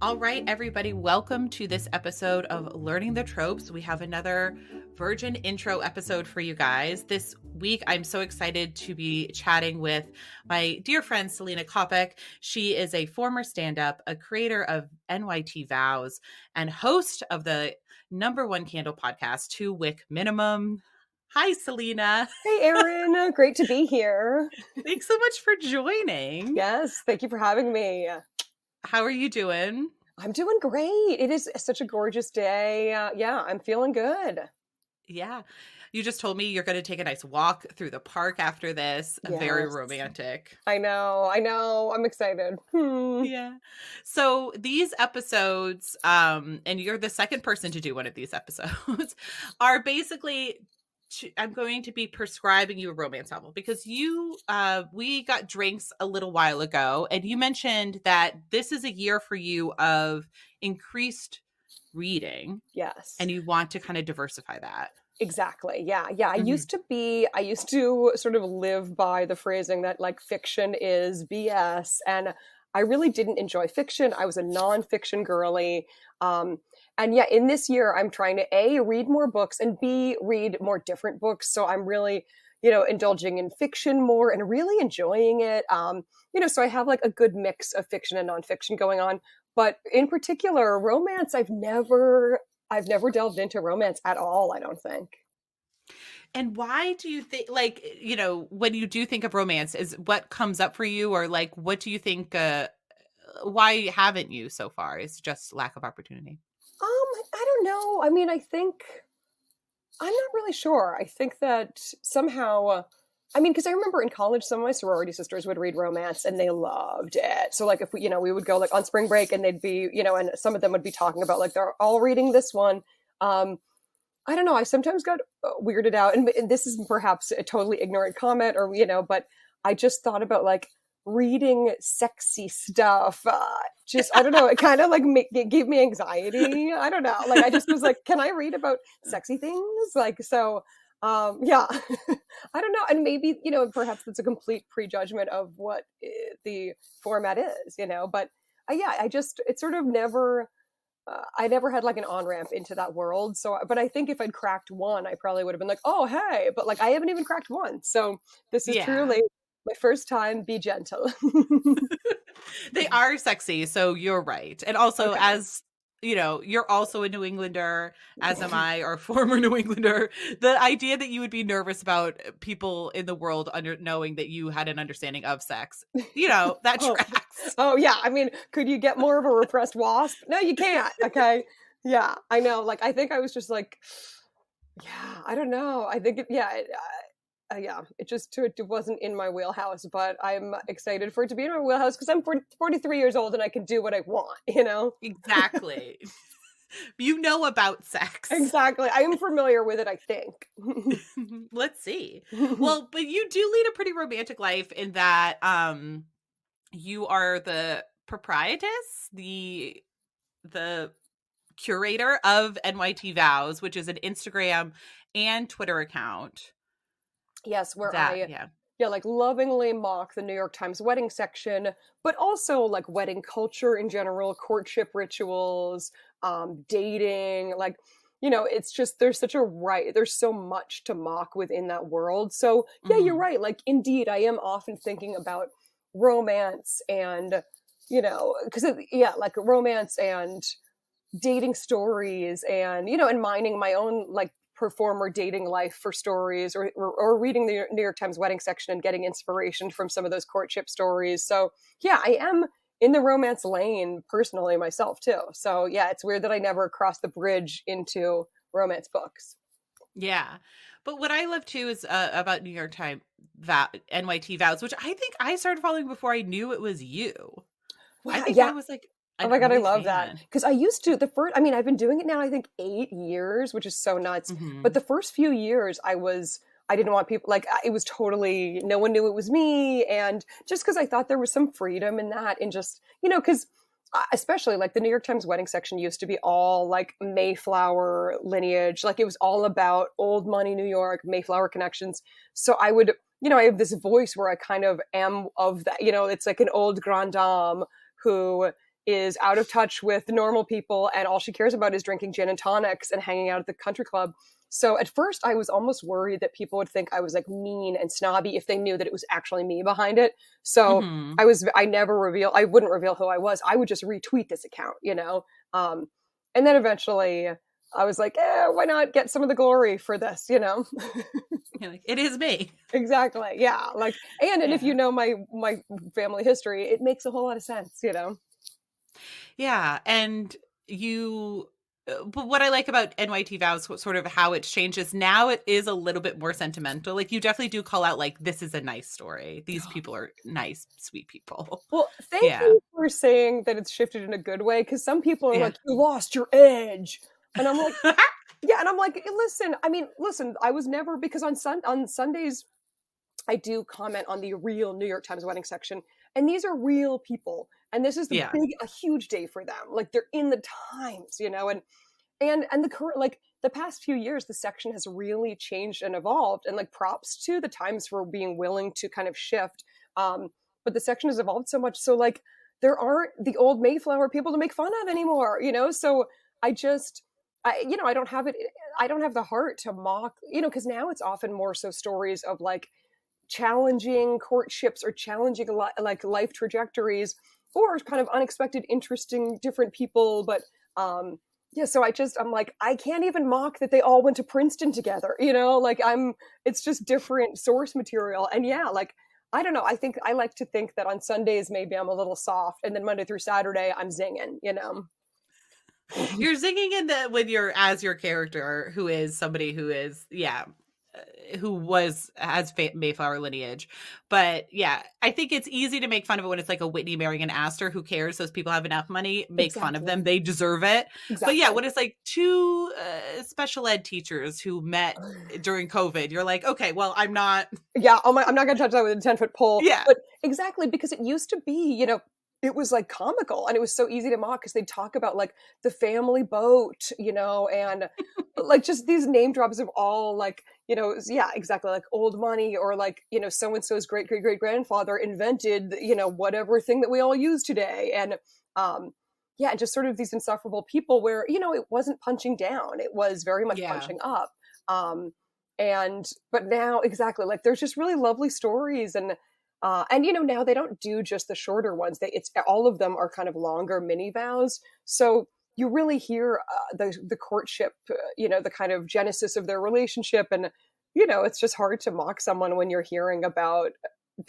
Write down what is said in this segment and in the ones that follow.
All right, everybody, welcome to this episode of Learning the Tropes. We have another virgin intro episode for you guys. This week, I'm so excited to be chatting with my dear friend, Selena Coppock. She is a former stand-up, a creator of NYT Vows, and host of the #1 Candle podcast, To Wick Minimum. Hi, Selena. Hey, Erin. Great to be here. Thanks so much for joining. Yes, thank you for having me. How are you doing? I'm doing great. It is such a gorgeous day. Yeah, I'm feeling good. Yeah. You just told me you're going to take a nice walk through the park after this. Yes. Very romantic. I know. I'm excited. Yeah. So these episodes, and you're the second person to do one of these episodes, are basically I'm going to be prescribing you a romance novel because we got drinks a little while ago, and you mentioned that this is a year for you of increased reading. Yes. And you want to kind of diversify that. Exactly. Yeah. I used to sort of live by the phrasing that like fiction is BS. And I really didn't enjoy fiction. I was a nonfiction girly. And yeah, in this year, I'm trying to A, read more books, and B, read more different books. So I'm really, indulging in fiction more and really enjoying it. So I have like a good mix of fiction and nonfiction going on. But in particular, romance, I've never delved into romance at all, I don't think. And why do you think, like, when you do think of romance, is what comes up for you, or like, what do you think, why haven't you so far? Is it just lack of opportunity? I don't know. I mean, I'm not really sure. I think that somehow, because I remember in college, some of my sorority sisters would read romance and they loved it. So like if we would go like on spring break and they'd be, and some of them would be talking about like, they're all reading this one. I don't know. I sometimes got weirded out, and this is perhaps a totally ignorant comment or, but I just thought about like reading sexy stuff. I don't know. It kind of like gave me anxiety. I don't know. Like, I just was like, can I read about sexy things? Like, so, yeah, I don't know. And maybe, perhaps it's a complete prejudgment of what the format is, but yeah, it sort of never, I never had like an on-ramp into that world. So, but I think if I'd cracked one, I probably would have been like, oh, hey, but like, I haven't even cracked one. So this is truly my first time. Be gentle. They are sexy, so you're right. And also, as you're also a New Englander, as am I, or former New Englander. The idea that you would be nervous about people in the world knowing that you had an understanding of sex, that tracks. Oh yeah, I mean, could you get more of a repressed wasp? No, you can't. Okay, yeah, I know. Like, I think I was just like, yeah, I don't know. I think it wasn't in my wheelhouse, but I'm excited for it to be in my wheelhouse because I'm 43 years old and I can do what I want, Exactly. You know about sex. Exactly. I am familiar with it, I think. Let's see. Well, but you do lead a pretty romantic life in that you are the proprietress, the curator of NYT Vows, which is an Instagram and Twitter account. Yes, where I like lovingly mock the New York Times wedding section, but also like wedding culture in general, courtship rituals, dating, like, it's just, there's so much to mock within that world. So yeah, you're right. Like, indeed, I am often thinking about romance and, because like romance and dating stories and, and mining my own like performer dating life for stories or reading the New York Times wedding section and getting inspiration from some of those courtship stories. So yeah, I am in the romance lane personally myself too. So yeah, it's weird that I never crossed the bridge into romance books. Yeah. But what I love too is about New York Times NYT Vows, which I think I started following before I knew it was you. Wow, I think I was like, oh my God, I love that. Because I used to, I've been doing it now, I think 8 years, which is so nuts. But the first few years I didn't want people, like, it was totally, no one knew it was me. And just because I thought there was some freedom in that, and just, because especially like the New York Times wedding section used to be all like Mayflower lineage. Like, it was all about old money New York, Mayflower connections. So I would, I have this voice where I kind of am of that, it's like an old grande dame who is out of touch with normal people, and all she cares about is drinking gin and tonics and hanging out at the country club. So at first I was almost worried that people would think I was like mean and snobby if they knew that it was actually me behind it. So Mm-hmm. I wouldn't reveal who I was. I would just retweet this account, you know? And then eventually I was like, why not get some of the glory for this, you know? You're like, it is me. Exactly. Yeah. Like, and Yeah. if you know my family history, it makes a whole lot of sense, you know? Yeah. And but what I like about NYT Vows, sort of how it's changed, is now it is a little bit more sentimental. Like, you definitely do call out, like, this is a nice story. These people are nice, sweet people. Well, thank Yeah. you for saying that it's shifted in a good way, because some people are Yeah. like, you lost your edge. And I'm like, yeah, and I'm like, listen, I was never, because on Sundays I do comment on the real New York Times wedding section, and these are real people, and this is Yeah. a huge day for them. Like, they're in the Times, you know, and the current, like, the past few years, the section has really changed and evolved, and like, props to the Times for being willing to kind of shift. But the section has evolved so much, so like, there aren't the old Mayflower people to make fun of anymore, you know. So I just, I don't have it. I don't have the heart to mock, you know, because now it's often more so stories of like challenging courtships or challenging like life trajectories, or kind of unexpected, interesting, different people. But yeah, so I'm like, I can't even mock that they all went to Princeton together, you know, like, it's just different source material. And yeah, like, I don't know, I like to think that on Sundays maybe I'm a little soft, and then Monday through Saturday I'm zinging, you know. You're singing in the when you're as your character, who is somebody who is, who has Mayflower lineage. But yeah, I think it's easy to make fun of it when it's like a Whitney marrying an Astor. Who cares? Those people have enough money. Make fun of them. Exactly. They deserve it. But yeah, Exactly. when it's like two special ed teachers who met during COVID, you're like, okay, well, I'm not. Yeah, oh my, I'm not gonna touch that with a 10-foot pole. Yeah. But exactly, because it used to be, you know, it was like comical, and it was so easy to mock, because they'd talk about like the family boat, you know, and like just these name drops of all, like, you know, yeah, exactly, like old money, or like, you know, so and so's great great great grandfather invented, you know, whatever thing that we all use today. And yeah, just sort of these insufferable people where, you know, it wasn't punching down, it was very much Yeah. punching up. um and but now, exactly, like, there's just really lovely stories. And you know, now they don't do just the shorter ones, it's all of them are kind of longer mini vows. So you really hear the courtship, you know, the kind of genesis of their relationship. And you know, it's just hard to mock someone when you're hearing about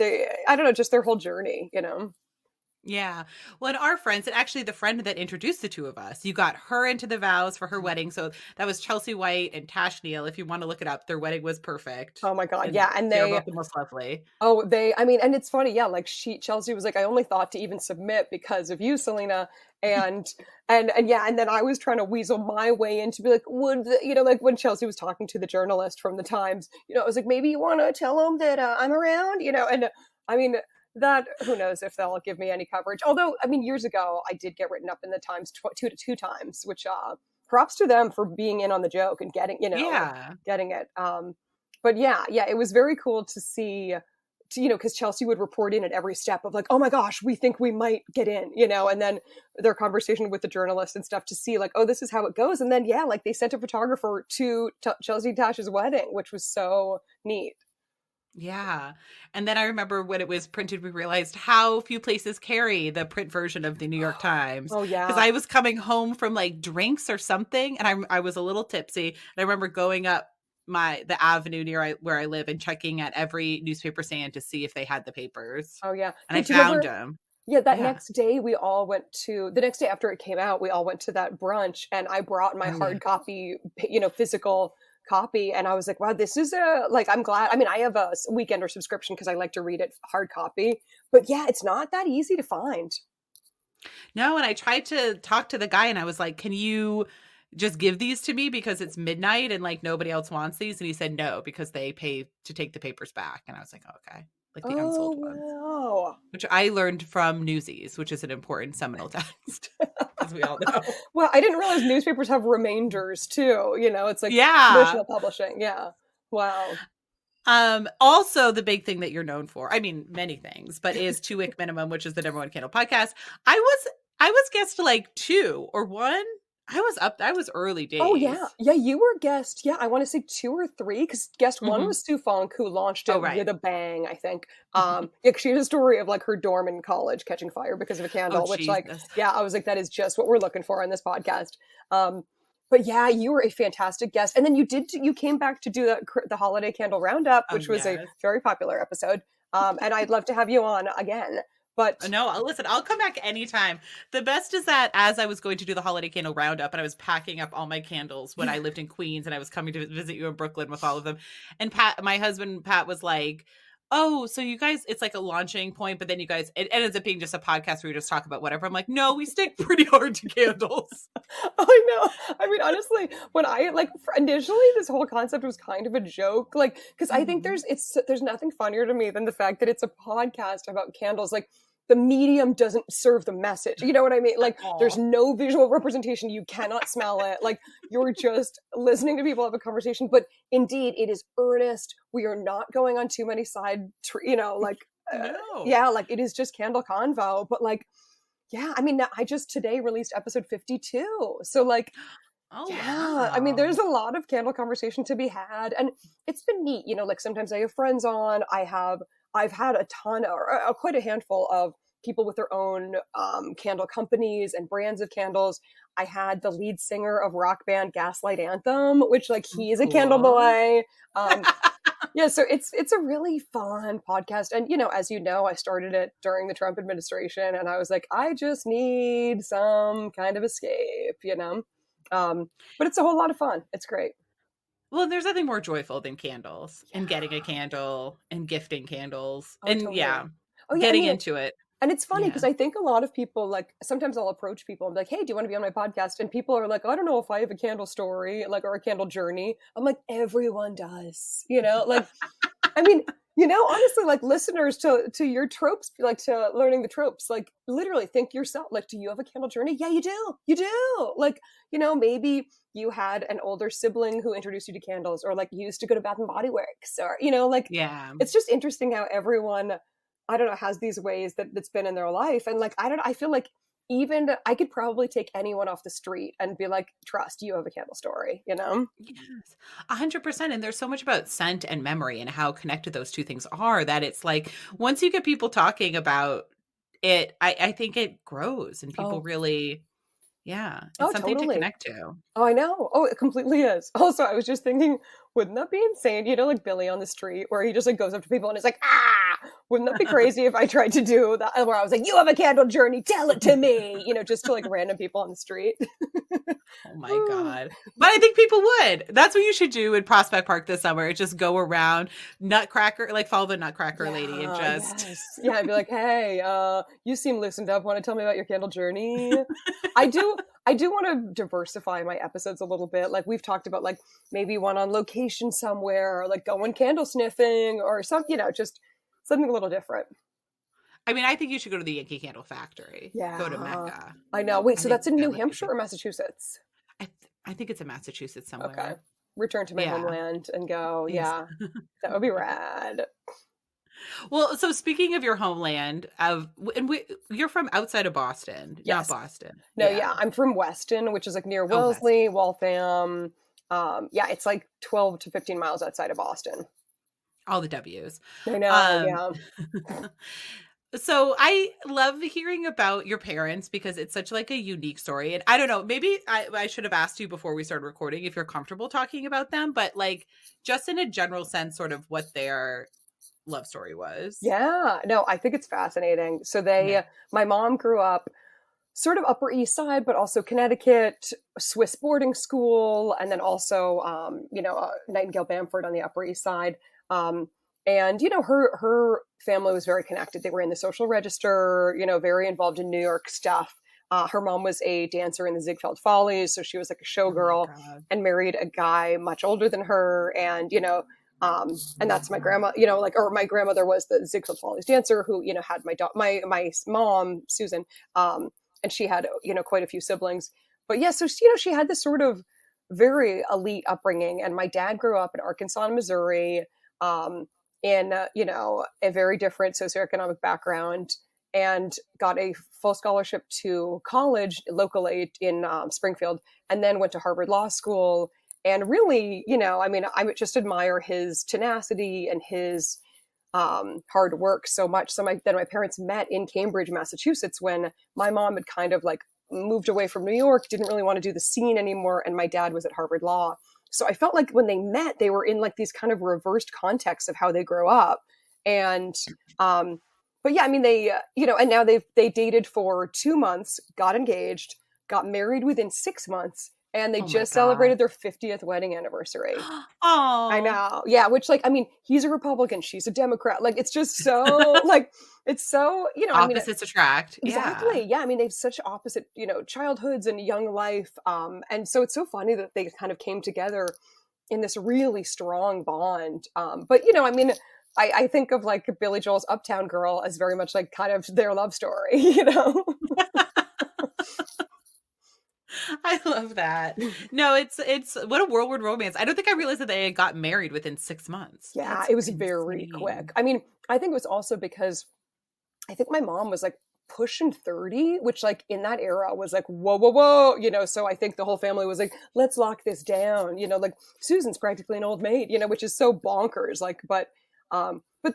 I don't know, just their whole journey, you know. Yeah. Well, and our friends, and actually the friend that introduced the two of us, you got her into the vows for her wedding. So that was Chelsea White and Tash Neal. If you want to look it up, their wedding was perfect. Oh my god, And yeah. And they're they both the most lovely. Oh, I mean, and it's funny, yeah, like, Chelsea was like, I only thought to even submit because of you, Selena. And yeah, and then I was trying to weasel my way in to be like, you know, like when Chelsea was talking to the journalist from the Times, you know, I was like, maybe you want to tell them that I'm around, you know. And I mean, that, who knows if they'll give me any coverage. Although, I mean, years ago, I did get written up in the Times two times, which props to them for being in on the joke and getting, you know, like, Yeah. getting it. But yeah, it was very cool to see, you know, because Chelsea would report in at every step of like, oh my gosh, we think we might get in, you know. And then their conversation with the journalist and stuff to see like, oh, this is how it goes. And then yeah, like, they sent a photographer to Chelsea Tash's wedding, which was so neat. Yeah. And then I remember when it was printed, we realized how few places carry the print version of the New York Times. Oh Because yeah. I was coming home from like drinks or something, and I was a little tipsy. And I remember going up the avenue where I live and checking at every newspaper stand to see if they had the papers. Oh yeah. And I Did you found remember? them. Yeah, that Yeah. next day the next day after it came out, we all went to that brunch, and I brought my Oh yeah. hard copy, you know, physical copy. And I was like, wow, this is I'm glad. I mean, I have a weekender subscription because I like to read it hard copy. But yeah, it's not that easy to find. No, and I tried to talk to the guy and I was like, can you just give these to me because it's midnight and like nobody else wants these? And he said no, because they pay to take the papers back. And I was like, oh, okay. Like the Oh unsold ones, wow. which I learned from Newsies, which is an important seminal text, as we all know. Well, I didn't realize newspapers have remainders too. You know, it's like Yeah. traditional publishing. Yeah. Wow. Also the big thing that you're known for, I mean, many things, but is Two Wick Minimum, which is the number one Kindle podcast. I was guest like 2 or 1. I was early Oh yeah, days. yeah. You were guest. Yeah, I want to say 2 or 3 because guest one Mhm. was Sue Funk who launched Oh, it right. with a bang. I think. Yeah, 'cause she had a story of like her dorm in college catching fire because of a Oh, candle, which like, Jesus. yeah, I was like, that is just what we're looking for on this podcast. Um, but yeah, you were a fantastic guest, and then you came back to do the holiday candle roundup, Oh, which was a yes. very popular episode. And I'd love to have you on again. But No, listen, I'll come back anytime. The best is that as I was going to do the holiday candle roundup and I was packing up all my candles when I lived in Queens and I was coming to visit you in Brooklyn with all of them. And Pat, my husband, Pat was like, "Oh, so you guys, it's like a launching point, but then you guys, it ends up being just a podcast where we just talk about whatever." I'm like, "No, we stick pretty hard to candles." I know. I mean, honestly, when I like initially, this whole concept was kind of a joke, like because I think Mhm. there's nothing funnier to me than the fact that it's a podcast about candles. Like the medium doesn't serve the message. You know what I mean? At Like there's all. no visual representation. You cannot smell it. Like you're just listening to people have a conversation. But indeed, it is earnest. We are not going on too many like. No. Yeah, like it is just candle convo, but like yeah, I mean, I just today released episode 52. So, like, Oh, yeah, I mean, wow. there's a lot of candle conversation to be had. And it's been neat. Like sometimes I have friends on. I've had a ton or quite a handful of people with their own candle companies and brands of candles. I had the lead singer of rock band Gaslight Anthem, which, like, Oh, he is a candle cool. boy. Um, yeah, so it's a really fun podcast. And as you know, I started it during the Trump administration and I was like, I just need some kind of escape. Um, but it's a whole lot of fun. It's great. Well, there's nothing more joyful than candles Yeah. and getting a candle and gifting candles Oh, and yeah, totally. Oh yeah, I getting mean, into it. and it's funny because Yeah. I think a lot of people, like, sometimes I'll approach people and be like, "Hey, do you want to be on my podcast?" And people are like, "I don't know if I have a candle story, like, or a candle journey." I'm like, "Everyone does." Like, I mean, honestly, like listeners to your tropes, like to learning the tropes, like literally think yourself, like, do you have a candle journey? Yeah, you do. You do. Like, maybe you had an older sibling who introduced you to candles, or like you used to go to Bath and Body Works, or like Yeah. it's just interesting how everyone, I don't know, has these ways that's been in their life. And like, I don't know, I feel like even I could probably take anyone off the street and be like, trust, you have a candle story. Yes. 100%. And there's so much about scent and memory and how connected those two things are that it's like once you get people talking about it, I think it grows and people Oh, really, yeah, it's oh, something to totally. connect to. Oh, I know. Oh, it completely is. Also, I was just thinking, wouldn't that be insane? Like Billy on the street, where he just like goes up to people and is like, ah! Wouldn't that be crazy if I tried to do that? Where I was like, you have a candle journey, tell it to me. Just to like random people on the street. Oh my God. But I think people would. That's what you should do in Prospect Park this summer. Just go around Nutcracker, like follow the Nutcracker lady and Yeah, just yes. Yeah, I'd be like, hey, you seem loosened up. Want to tell me about your candle journey? I do I do want to diversify my episodes a little bit. Like we've talked about like maybe one on location somewhere, or like going candle sniffing or just something a little different. I mean, I think you should go to the Yankee Candle Factory. Go to Yeah. Mecca. I know. Wait, I so think that's in that New would be Hampshire the or Massachusetts? I think it's in Massachusetts Okay. somewhere. Return to my Yeah. homeland and go, Ex yeah, that would be rad. Well, so speaking of your homeland, you're from outside of Boston, not Yes. Boston. No, Yeah. yeah. I'm from Weston, which is like near Oh, West. Wellesley, Waltham. Yeah, it's like 12 to 15 miles outside of Boston. All the W's. I know, Um, yeah. so I love hearing about your parents because it's such like a unique story. And I don't know, maybe I should have asked you before we started recording if you're comfortable talking about them, but like just in a general sense, sort of what their love story was. Yeah. No, I think it's fascinating. So Yeah. my mom grew up sort of Upper East Side, but also Connecticut, Swiss boarding school, and then also, Nightingale Bamford on the Upper East Side. And her family was very connected. They were in the social register, very involved in New York stuff. Her mom was a dancer in the Ziegfeld Follies, so she was like a Oh my showgirl God. and married a guy much older than her. And that's my grandma, or my grandmother was the Ziegfeld Follies dancer who, had my mom, Susan, and she had, quite a few siblings. But yeah, so, she had this sort of very elite upbringing. And my dad grew up in Arkansas and Missouri, in, a very different socioeconomic background. and got a full scholarship to college locally in Springfield, and then went to Harvard Law School. And really, I mean, I just admire his tenacity and his hard work so much. So then my parents met in Cambridge, Massachusetts, when my mom had kind of like moved away from New York, didn't really want to do the scene anymore, and my dad was at Harvard Law. So I felt like when they met, they were in like these kind of reversed contexts of how they grow up. And but yeah, I mean, they and now they dated for 2 months, got engaged, got married within 6 months, and they Oh my just God. celebrated their 50th wedding anniversary. I Oh, know. Yeah, which like I mean, he's a Republican, she's a Democrat. Like it's just so like it's so, I mean, opposites attract. Yeah. exactly. Yeah, I mean, they have such opposite, childhoods and young life. And so it's so funny that they kind of came together in this really strong bond. But I mean, I think of like Billy Joel's Uptown Girl as very much like kind of their love story, I love that. No, it's what a whirlwind romance. I don't think I realized that they had got married within 6 months. Yeah, That's it was very quick. insane. I mean, I think it was also because I think my mom was like pushing 30, which like in that era was like, whoa, whoa, whoa, so I think the whole family was like, let's lock this down, like Susan's practically an old maid, which is so bonkers. Like, but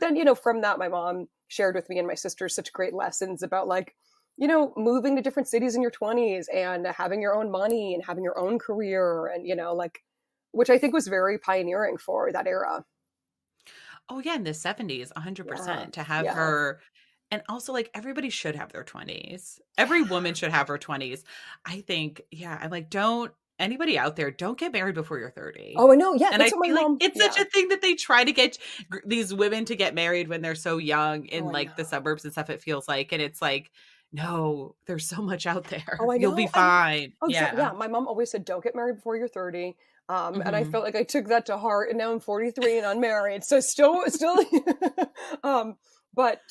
then, from that, my mom shared with me and my sister such great lessons about like, moving to different cities in your 20s and having your own money and having your own career and, like, which I think was very pioneering for that era. Oh yeah, in the 70s, Yeah. 100% to have Yeah. her. And also, like, everybody should have their 20s. Every woman should have her 20s. I think, yeah, I'm like, don't anybody out there, don't get married before you're 30. Oh, I know. Yeah. And I That's what my feel like mom, it's such yeah. a thing that they try to get these women to get married when they're so young Oh, in I like the know. suburbs and stuff, it feels like. And it's like, no, there's so much out Oh, there. I You'll be know. I know. fine. Oh, exactly. Yeah. Yeah. My mom always said, don't get married before you're 30. And I Hmm. felt like I took that to heart, and now I'm 43 and unmarried. So still, um, but,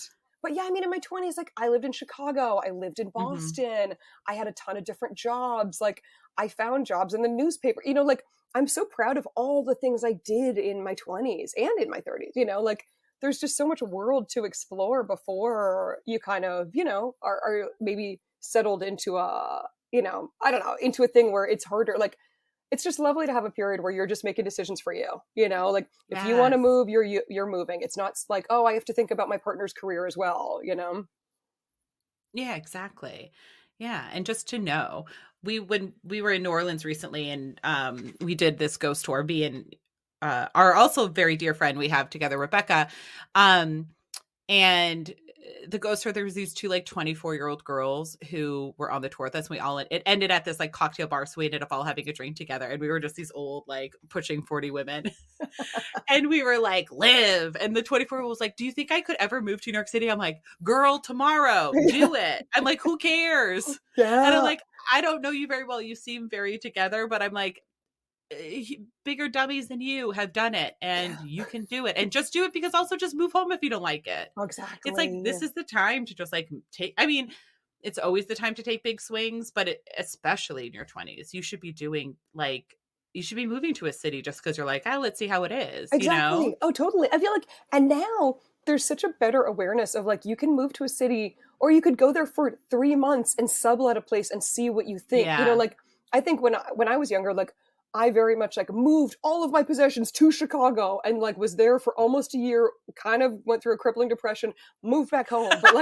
but yeah, I mean, in my 20s, like I lived in Chicago, I lived in Hmm. Boston, I had a ton of different jobs. Like I found jobs in the newspaper, like I'm so proud of all the things I did in my 20s and in my 30s, like there's just so much world to explore before you kind of, are maybe settled into I don't know, into a thing where it's harder. Like, it's just lovely to have a period where you're just making decisions for you. Like if you want to Yes. move, you're moving. It's not like, oh, I have to think about my partner's career as well. Yeah, exactly. Yeah, and just to know, when we were in New Orleans recently and we did this ghost tour, me and our also very dear friend we have together, Rebecca. Um and the ghost tour, there was these two like 24-year-old girls who were on the tour with us. And we all it ended at this like cocktail bar, so we ended up all having a drink together. And we were just these old, like pushing 40 women. And we were like, live. And the 24 was like, do you think I could ever move to New York City? I'm like, girl, tomorrow, do it. I'm like, who cares? And I'm Yeah, like, I don't know you very well. You seem very together, but I'm like, bigger dummies than you have done it and yeah, you can do it, and just do it, because also just move home if you don't like it. It's like, exactly. this is the time to just like take, I mean, it's always the time to take big swings, but especially in your 20s, you should be doing like, you should be moving to a city just because you're like, oh, let's see how it is. Exactly. Oh, totally. I feel like, and now there's such a better awareness of like, you can move to a city or you could go there for 3 months and sublet a place and see what you think. Yeah. Like I think when I was younger, like I very much like moved all of my possessions to Chicago and like was there for almost a year, kind of went through a crippling depression, moved back home. But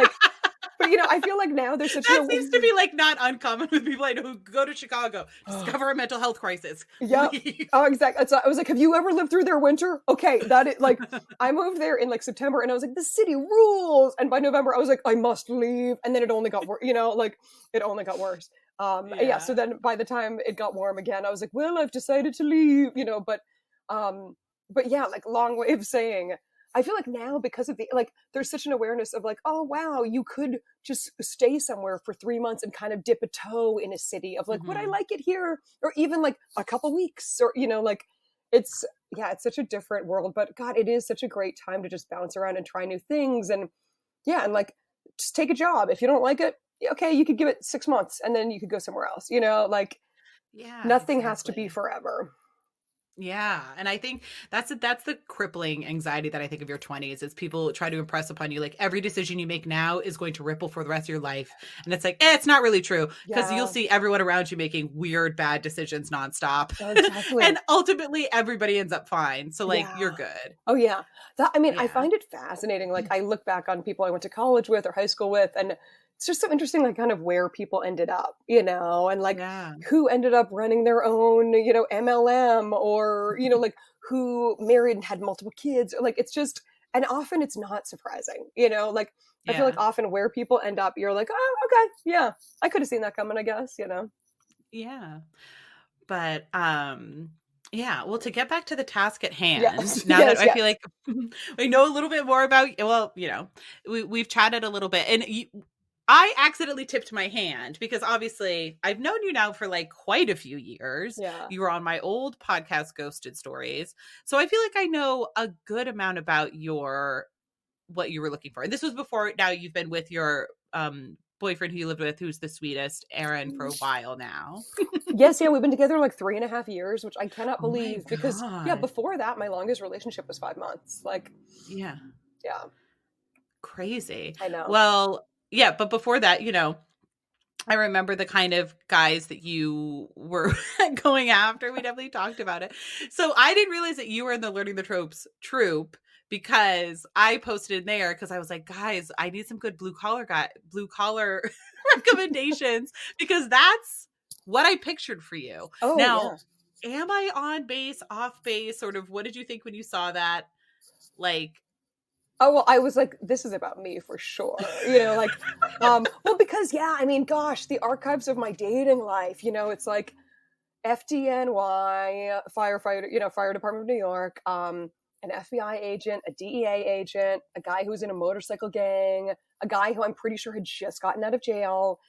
I feel like now there's such That an seems to be like not uncommon with people I know who go to Chicago, discover a mental health crisis, Yep. leave. Oh, exactly. So I was like, "Have you ever lived through their winter?" Okay, that is like, I moved there in like September, and I was like, "The city rules." And by November, I was like, "I must leave." And then it only got worse. Like it only got worse. Yeah. So Yeah. then by the time it got warm again, I was like, "Well, I've decided to leave." Um, but yeah, like long way of saying, I feel like now because of the like, there's such an awareness of like, oh wow, you could just stay somewhere for 3 months and kind of dip a toe in a city of like, would I Hmm. like it here? Or even like a couple weeks, or like it's yeah, it's such a different world. But God, it is such a great time to just bounce around and try new things. And yeah, and like just take a job. If you don't like it, okay, you could give it 6 months and then you could go somewhere else. Like Yeah, nothing has to be exactly. forever. Yeah. And I think that's the crippling anxiety that I think of your 20s is people try to impress upon you like every decision you make now is going to ripple for the rest of your life. And it's like, it's not really true because you'll Yeah. see everyone around you making weird, bad decisions nonstop. Oh, exactly. And ultimately everybody ends up fine. So like you're Yeah. good. Oh, yeah. That I mean, I Yeah. find it fascinating, like, I look back on people I went to college with or high school with, and it's just so interesting, like, kind of where people ended up, and, like, Yeah. who ended up running their own, MLM or, like, who married and had multiple kids, like, it's just and often it's not surprising, like, I feel like Yeah. often where people end up, you're like, "Oh, okay, yeah, I could have seen that coming, I guess," Yeah. But yeah, well, to get back to the task at hand, Yes, now that yes, I yes. feel like we know a little bit more about, well, we've chatted a little bit, and I accidentally tipped my hand because obviously I've known you now for like quite a few years. Yeah. You were on my old podcast, Ghosted Stories, so I feel like I know a good amount about what you were looking for. And this was before now you've been with your boyfriend who you lived with, who's the sweetest, Aaron, for a while now. Yes, yeah, we've been together like 3.5 years, which I cannot Oh my believe because, yeah, God. before that, my longest relationship was 5 months. Like, Yeah. yeah, Crazy. I know. Well, yeah, but before that, I remember the kind of guys that you were going after. We definitely talked about it. So I didn't realize that you were in the Learning the Tropes troop because I posted in there because I was like, guys, I need some good blue collar recommendations because that's what I pictured for you. Oh, Now, yeah. am I on base, off base? Sort of what did you think when you saw that? Like, Oh, well, I was like, this is about me for sure. Well, because, yeah, I mean, gosh, the archives of my dating life, it's like FDNY, firefighter, Fire Department of New York, an FBI agent, a DEA agent, a guy who was in a motorcycle gang, a guy who I'm pretty sure had just gotten out of jail.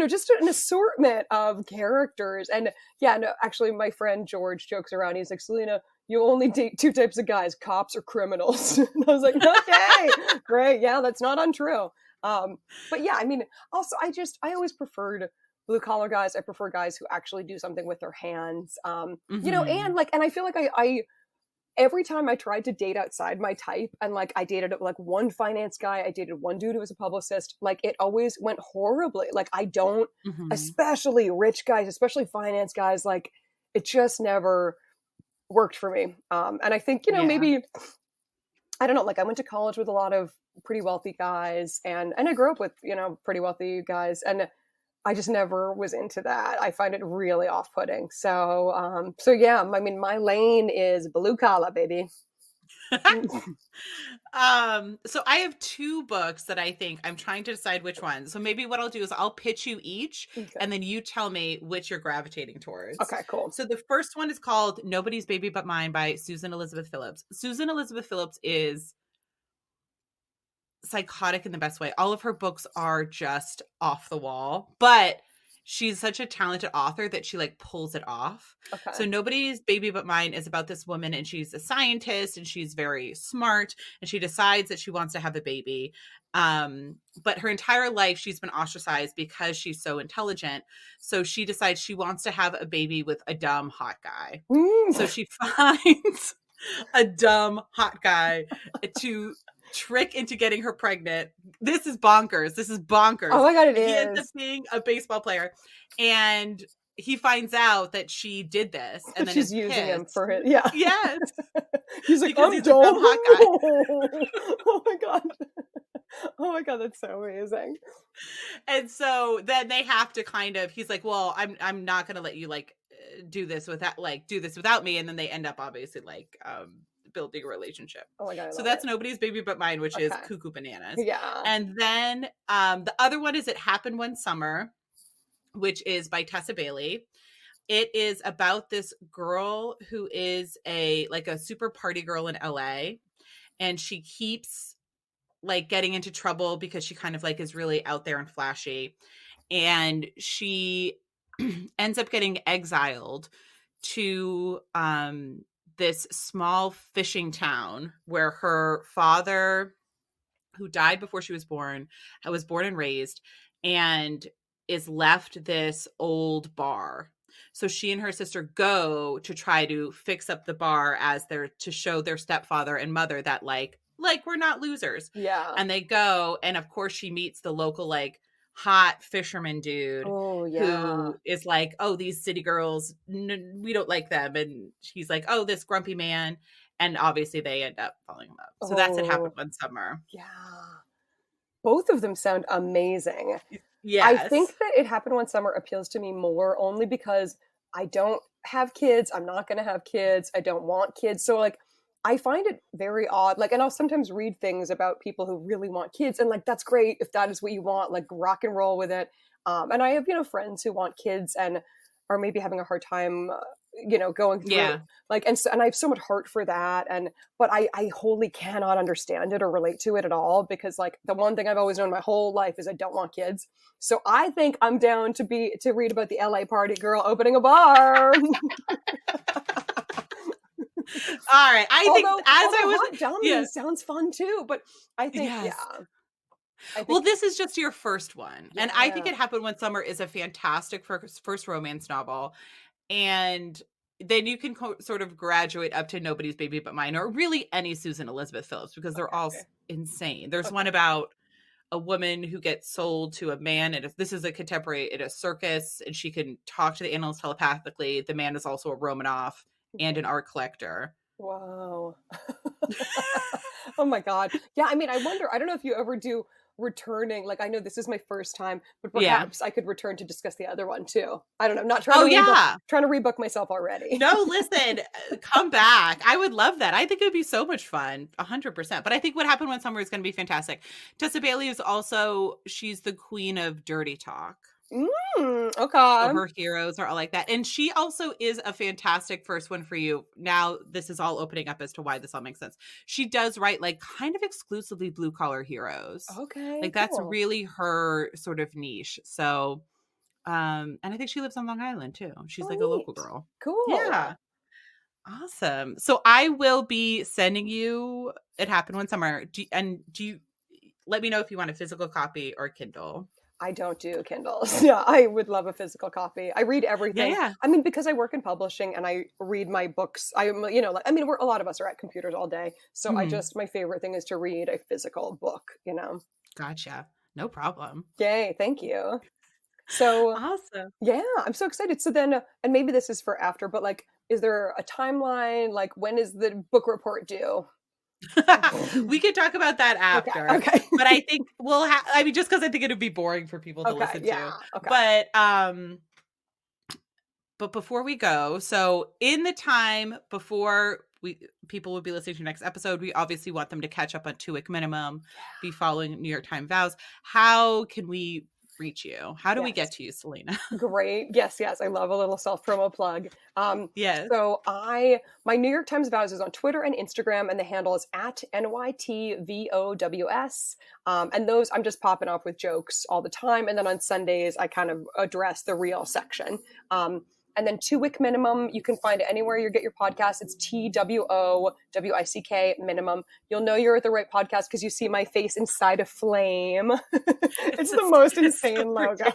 Just an assortment of characters. And yeah, no, actually, my friend George jokes around. He's like, Selena, you only date two types of guys, cops or criminals. And I was like, okay, great. Yeah, that's not untrue. But yeah, I mean, also, I always preferred blue collar guys. I prefer guys who actually do something with their hands. mhm. And I feel like I every time I tried to date outside my type, and like I dated like one finance guy, I dated one dude who was a publicist, like it always went horribly. Like I don't, Mhm. especially rich guys, especially finance guys, like it just never worked for me. And I think, Yeah. maybe I don't know, like I went to college with a lot of pretty wealthy guys and I grew up with, pretty wealthy guys and I just never was into that. I find it really off-putting. So yeah, I mean my lane is blue collar, baby. So I have two books that I think I'm trying to decide which one. So maybe what I'll do is I'll pitch you each Okay. and then you tell me which you're gravitating towards. Okay, cool. So the first one is called Nobody's Baby But Mine by Susan Elizabeth Phillips. Susan Elizabeth Phillips is psychotic in the best way. All of her books are just off the wall, but she's such a talented author that she like pulls it off. So Okay. Nobody's Baby But Mine is about this woman and she's a scientist and she's very smart and she decides that she wants to have a baby. But her entire life she's been ostracized because she's so intelligent. So she decides she wants to have a baby with a dumb hot guy. So Mm. she finds a dumb hot guy to trick into getting her pregnant. This is bonkers. This is Oh bonkers. my god, it He ends up is. being a baseball player and he finds out that she did this and then She's is using him pissed. for it. Yeah. Yes, He's like, because I'm he's a dumb. dumb hot guy. Oh my god. Oh my god, that's so amazing. And so then they have to kind of he's like, "Well, I'm not going to let you like do this without me." And then they end up obviously like building a relationship. Oh my god, I So love it. that's Nobody's Baby But Mine, which is Okay. cuckoo bananas. Yeah. And then the other one is It Happened One Summer, which is by Tessa Bailey. It is about this girl who is a super party girl in LA, and she keeps like getting into trouble because she kind of like is really out there and flashy, and she ends up getting exiled to this small fishing town where her father, who died before she was born, was born and raised, and is left this old bar. So she and her sister go to try to fix up the bar as they're to show their stepfather and mother that like we're not losers. Yeah. And they go, and of course she meets the local like hot fisherman dude Oh, yeah. who is like, oh, these city girls, we don't like them. And he's like, oh, this grumpy man. And obviously they end up falling in love. So that's It Happened One Summer. Yeah. Both of them sound amazing. Yes. I think that It Happened One Summer appeals to me more only because I don't have kids. I'm not going to have kids. I don't want kids. So like, I find it very odd. Like, and I'll sometimes read things about people who really want kids, and like, that's great if that is what you want, like rock and roll with it. And I have, friends who want kids and are maybe having a hard time, going through like, and I have so much heart for that. But I wholly cannot understand it or relate to it at all, because like the one thing I've always known my whole life is I don't want kids. So I think I'm down to read about the LA party girl opening a bar. All right. I think sounds fun too, but I think, well, this is just your first one. Yeah. And I think It Happened One Summer is a fantastic first romance novel. And then you can sort of graduate up to Nobody's Baby But Mine, or really any Susan Elizabeth Phillips, because they're all insane. There's one about a woman who gets sold to a man, and this is a contemporary at a circus, and she can talk to the animals telepathically. The man is also a Romanoff and an art collector. Wow. Oh my God. Yeah, I mean, I wonder, I don't know if you ever do returning, like, I know this is my first time, but perhaps I could return to discuss the other one too. I don't know. I'm not trying to rebook myself already. No, listen, come back. I would love that. I think it would be so much fun. 100%. But I think What Happened One Summer is going to be fantastic. Tessa Bailey is also, she's the queen of dirty talk. Okay. So her heroes are all like that. And she also is a fantastic first one for you. Now, this is all opening up as to why this all makes sense. She does write like kind of exclusively blue collar heroes. Okay. Like that's really her sort of niche. So, and I think she lives on Long Island too. She's like a local girl. Cool. Yeah. Awesome. So I will be sending you It Happened One Summer. Do you let me know if you want a physical copy or Kindle? I don't do Kindles. Yeah, I would love a physical copy. I read everything. Yeah. I mean, because I work in publishing and I read my books, a lot of us are at computers all day. So my favorite thing is to read a physical book, Gotcha. No problem. Yay. Thank you. So awesome. Yeah, I'm so excited. So then, and maybe this is for after, but like, is there a timeline? Like, when is the book report due? We could talk about that after. Okay. But I think just because I think it would be boring for people to listen to. Okay. But before we go, so in the time before people will be listening to the next episode, we obviously want them to catch up on 2 Wick minimum, be following New York Times vows. How can we reach you? How do we get to you, Selena? Great. Yes. I love a little self-promo plug. Yes. So my New York Times vows is on Twitter and Instagram, and the handle is at NYTVOWS. And those I'm just popping off with jokes all the time. And then on Sundays, I kind of address the real section. And then 2 Wick minimum, you can find it anywhere you get your podcast. It's TWOWICK minimum. You'll know you're at the right podcast because you see my face inside a flame. It's the most insane logo.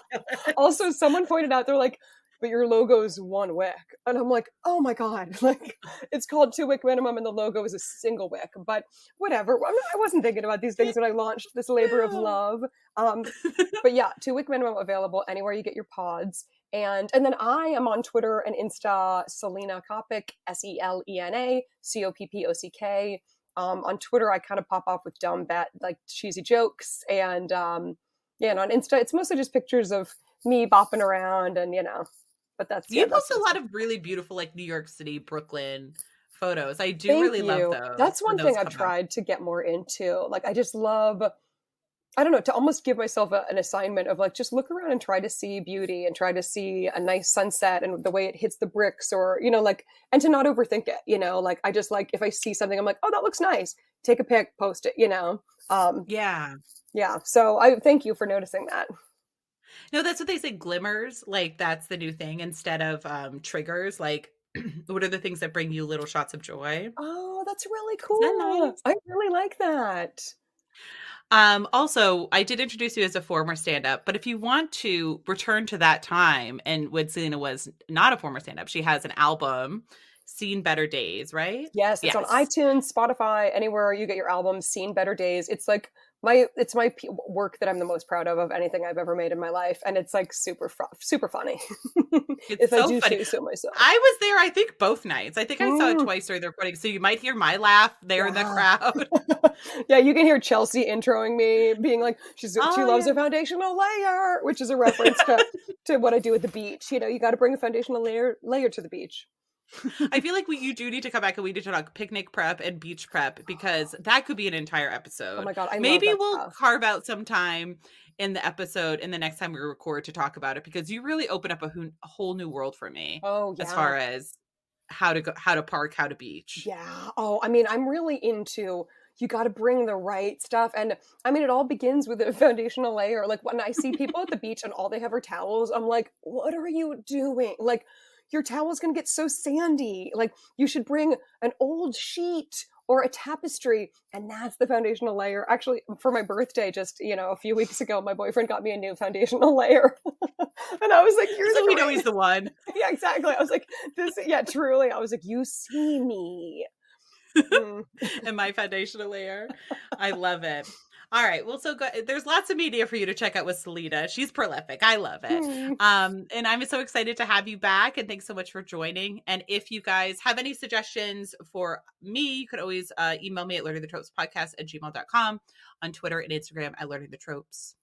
Also, someone pointed out, they're like, but your logo is 1 wick. And I'm like, oh my God. Like, it's called 2 Wick minimum and the logo is a single wick. But whatever. I wasn't thinking about these things when I launched this labor of love. But yeah, 2 Wick minimum available anywhere you get your pods. And then I am on Twitter and Insta, Selena Coppock, SELENA COPPOCK. On Twitter, I kind of pop off with dumb like cheesy jokes. And and on Insta, it's mostly just pictures of me bopping around and, but that's... You post a lot of really beautiful, like New York City, Brooklyn photos. I do really love those. That's one thing I've tried to get more into. Like, I just love... I don't know, to almost give myself an assignment of like, just look around and try to see beauty and try to see a nice sunset and the way it hits the bricks, or, like, and to not overthink it, like, I just like, if I see something, I'm like, oh, that looks nice. Take a pic, post it, Yeah. So I thank you for noticing that. No, that's what they say, glimmers. Like, that's the new thing instead of triggers. Like, what are the things that bring you little shots of joy? Oh, that's really cool. Isn't that nice? I really like that. Also, I did introduce you as a former stand-up, but if you want to return to that time and when Selena was not a former stand-up, she has an album, Seen Better Days, right? Yes, it's on Yes. iTunes, Spotify, anywhere you get your albums. Seen Better Days. It's like it's my work that I'm the most proud of anything I've ever made in my life, and it's like super funny. It's If I so do funny. say so myself. I was there, I think, both nights. I think I saw it Mm, twice during the recording, so you might hear my laugh there in the yeah. crowd. Yeah, you can hear Chelsea introing me, being like, she Oh, loves yeah. a foundational layer, which is a reference to what I do at the beach. You know, you got to bring a foundational layer to the beach. I feel like you do need to come back and we need to talk picnic prep and beach prep because that could be an entire Oh episode. my God, I love Maybe that we'll stuff. carve out some time in the episode in the next time we record to talk about it because you really open up a whole new world for me Oh as yeah. far as how to go, how to park, how to beach. Yeah. Oh, I mean, I'm really into you got to bring the right stuff. And I mean, it all begins with a foundational layer. Like when I see people at the beach and all they have are towels, I'm like, what are you doing? Like, your towel's going to get so sandy. Like, you should bring an old sheet or a tapestry. And that's the foundational layer. Actually, for my birthday, just, a few weeks ago, my boyfriend got me a new foundational layer. And I was like, you're So the we know he's greatest. the one. Yeah, exactly. I was like, truly. I was like, you see me. Mm. And my foundational layer. I love it. All right. Well, so good. There's lots of media for you to check out with Selena. She's prolific. I love it. Mm. And I'm so excited to have you back. And thanks so much for joining. And if you guys have any suggestions for me, you could always email me at learningthetropespodcast@gmail.com, on Twitter and Instagram at Learning the Tropes.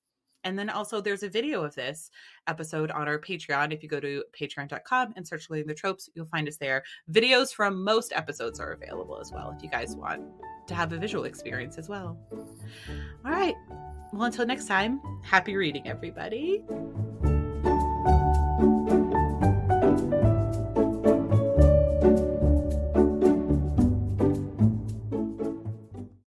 And then also there's a video of this episode on our Patreon. If you go to patreon.com and search Learning the Tropes, you'll find us there. Videos from most episodes are available as well if you guys want to have a visual experience as well. All right. Well, until next time, happy reading, everybody.